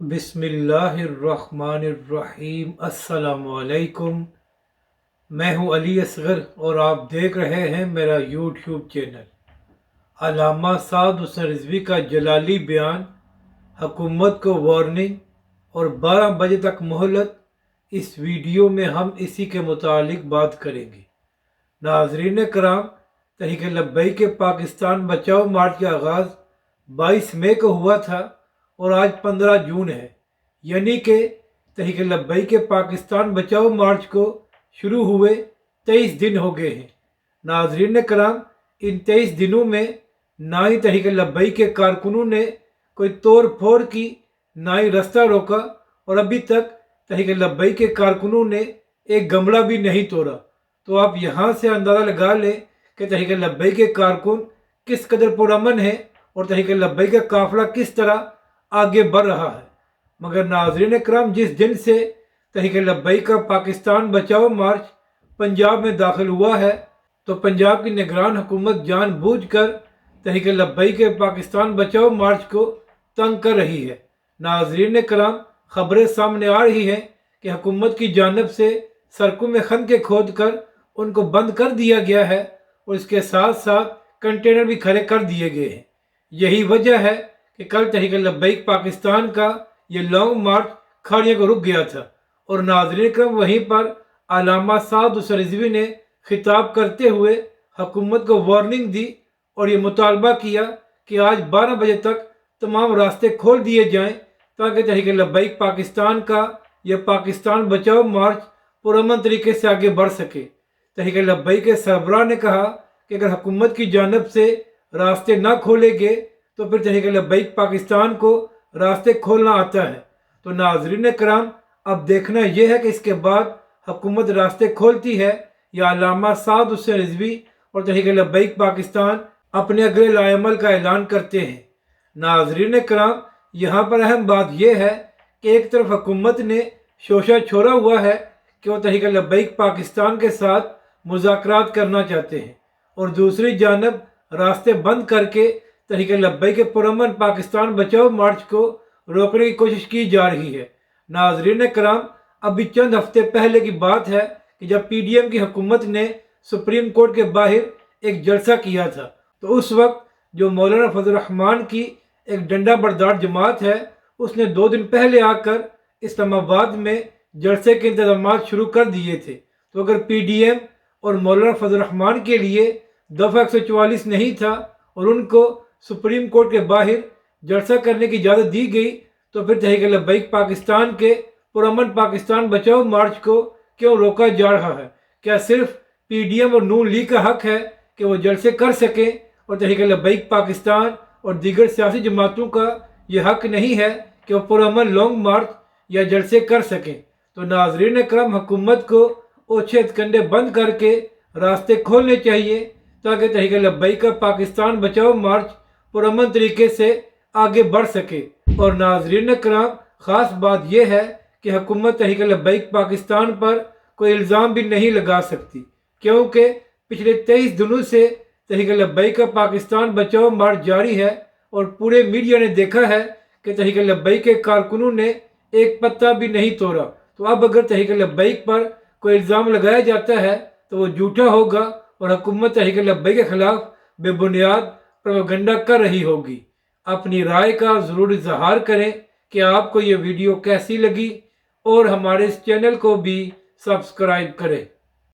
बिस्मिल्लाहिर्रहमानिर्रहीम। अस्सलाम वालेकुम। मैं हूं अली असगर और आप देख रहे हैं मेरा यूट्यूब चैनल। अल्लामा साद हुसैन रिजवी का जलाली बयान, हुकूमत को वार्निंग और 12 बजे तक मोहलत। इस वीडियो में हम इसी के मुतालिक बात करेंगे। नाजरीन कराम, तहरीक लब्बैक के पाकिस्तान बचाओ मार्च का आगाज़ 22 मई को हुआ था और आज 15 जून है, यानी कि तहरीक लब्बैक के पाकिस्तान बचाओ मार्च को शुरू हुए 23 दिन हो गए हैं। नाजरीन कराम, इन 23 दिनों में ना ही तहरीक लब्बैक के कारकुनों ने कोई तोड़ फोड़ की, ना ही रास्ता रोका और अभी तक तहरीक लब्बैक के कारकुनों ने एक गमला भी नहीं तोड़ा। तो आप यहाँ से अंदाज़ा लगा लें कि तहरीक लब्बैक के कारकुन किस कदर पुरअमन है और तहरीक लब्बैक का काफिला किस तरह आगे बढ़ रहा है। मगर नाज़रीन करम, जिस दिन से तहरीक लब्बैक का पाकिस्तान बचाओ मार्च पंजाब में दाखिल हुआ है, तो पंजाब की निगरान हुकूमत जानबूझकर तहरीक लब्बैक के पाकिस्तान बचाओ मार्च को तंग कर रही है। नाज़रीन करम, खबरें सामने आ रही हैं कि हुकूमत की जानब से सड़कों में खंदके खोद कर उनको बंद कर दिया गया है और इसके साथ साथ कंटेनर भी खड़े कर दिए गए हैं। यही वजह है कि कल तहरीक लब्बैक पाकिस्तान का ये लॉन्ग मार्च खाड़ियों को रुक गया था। और नाज़रीन करम, वहीं पर अल्लामा साद हुसैन रिजवी ने खिताब करते हुए हुकूमत को वार्निंग दी और ये मुतालबा किया कि आज 12 बजे तक तमाम रास्ते खोल दिए जाएं ताकि तहरीक लब्बैक पाकिस्तान का यह पाकिस्तान बचाओ मार्च पुरअमन तरीके से आगे बढ़ सके। तहरीक लब्बैक के सरबराह ने कहा कि अगर हुकूमत की जानब से रास्ते ना खोले गए तो फिर तहरीक लब्बैक पाकिस्तान को रास्ते खोलना आता है। तो नाजरीन कराम, अब देखना यह है कि इसके बाद हुकूमत रास्ते खोलती है या अल्लामा साद हुसैन रिजवी और तहरीक लब्बैक पाकिस्तान अपने अगले लाएमल का ऐलान करते हैं। नाजरीन कराम, यहाँ पर अहम बात यह है कि एक तरफ हुकूमत ने शोशा छोड़ा हुआ है कि वो तहरीक लब्बैक पाकिस्तान के साथ मुज़ाकरात करना चाहते हैं और दूसरी जानब रास्ते बंद करके तहरीक लब्बैक के पुरअमन पाकिस्तान बचाओ मार्च को रोकने की कोशिश की जा रही है। नाजरीन कराम, अभी चंद हफ्ते पहले की बात है कि जब PDM की हुकूमत ने सुप्रीम कोर्ट के बाहर एक जलसा किया था, तो उस वक्त जो मौलाना फजल रहमान की एक डंडा बरदार जमात है, उसने 2 दिन पहले आकर इस्लामाबाद में जलसे के इंतजाम शुरू कर दिए थे। तो अगर PDM और मौलाना फजल रहमान के लिए दफ़ा 144 नहीं था और उनको सुप्रीम कोर्ट के बाहर जलसा करने की इजाज़त दी गई, तो फिर तहरीक लब्बैक पाकिस्तान के पुरअमन पाकिस्तान बचाओ मार्च को क्यों रोका जा रहा है? क्या सिर्फ PDM और नून लीग का हक है कि वो जलसे कर सकें और तहरीक लब्बैक पाकिस्तान और दीगर सियासी जमातों का ये हक नहीं है कि वो पुरअमन लॉन्ग मार्च या जलसे कर सकें? तो नाजरीन करम, हुकूमत को ओछे हथकंडे बंद करके रास्ते खोलने चाहिए ताकि तहरीक लब्बैक का पाकिस्तान बचाओ मार्च पुरअमन तरीके से आगे बढ़ सके। और नाजरीन कराम, ख़ास बात यह है कि हुकूमत तहरीक लब्बैक पाकिस्तान पर कोई इल्ज़ाम भी नहीं लगा सकती, क्योंकि पिछले 23 दिनों से तहरीक लब्बैक का पाकिस्तान बचाओ मार्च जारी है और पूरे मीडिया ने देखा है कि तहरीक लब्बैक के कारकुनों ने एक पत्ता भी नहीं तोड़ा। तो अब अगर तहरीक लब्बैक पर कोई इल्ज़ाम लगाया जाता है तो वो झूठा होगा और हुकूमत तहरीक लब्बैक के खिलाफ बेबुनियाद प्रोपेगेंडा कर रही होगी। अपनी राय का ज़रूर इज़हार करें कि आपको ये वीडियो कैसी लगी और हमारे इस चैनल को भी सब्सक्राइब करें।